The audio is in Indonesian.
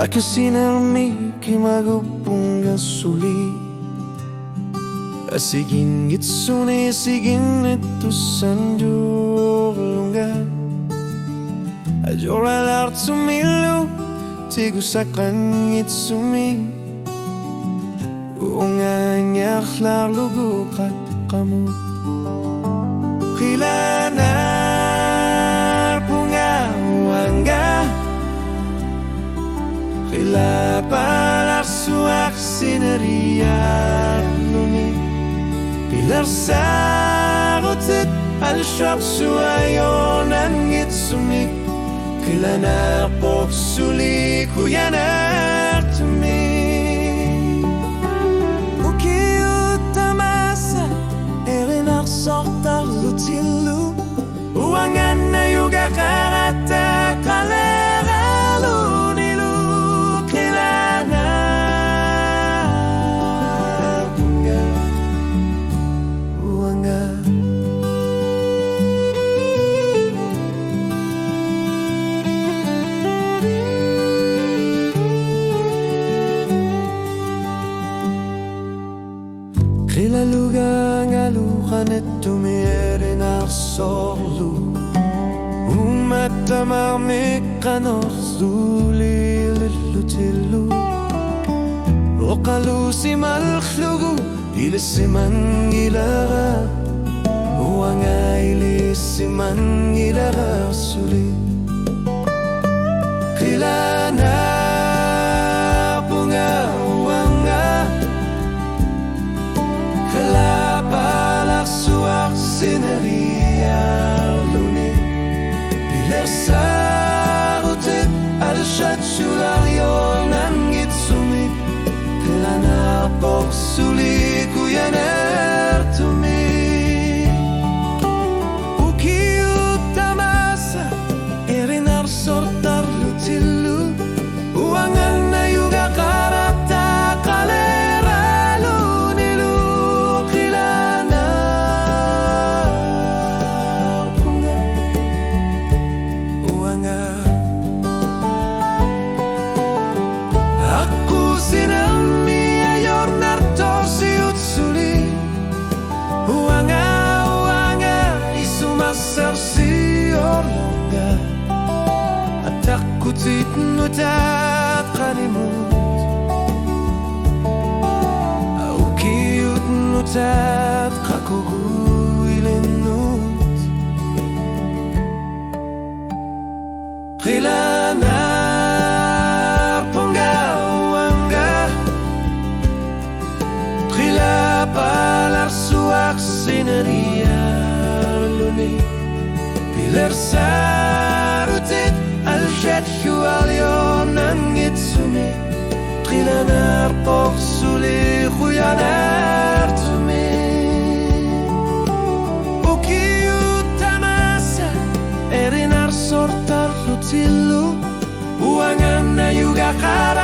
Sinarmi kimagupung gasuli Asigin gitsune sigin itu sanjurunga Ajora l'artumilu tigusakan gitsumi Unganya khlar lugu kat kamu Khilanar bunga wangga Khila palar suak sineriar nuni Pilar sarutit al shab suayon angit sumik Khila nar pok suli kuyanar tumi Uki utamasa erinar sortar lutilu Uangan na yuga karata kalera lunilu Khila luga ngaluhan etu miere narsorlu Umatamar mekanos duli lilutilu Okalu simal khlugu ilisiman gilara Uanga ilisiman gilara suli Khila na bunga uanga Khila palak suak sineriar luni Biler sarutit al shat shularion angit sumik Khila na pok suli kuyaner tumi Uki utamasa erinar sortar lutilu Uangan na yuga karata kalera lunilu Khila na bunga uanga Aku sinami ayor nartosi utsuli Uanga isumasar si orlonga Atakutit nutat kanimut Aukiut nutat kakuguilinut Khila nar ponga uanga Khila palar suak sineriar luni Pilar sarutit al shat shualion angit sumi Khila nar pok suli khuyanar tumi Uki utamasa erinar sortar lutilu Uangan na yuga kara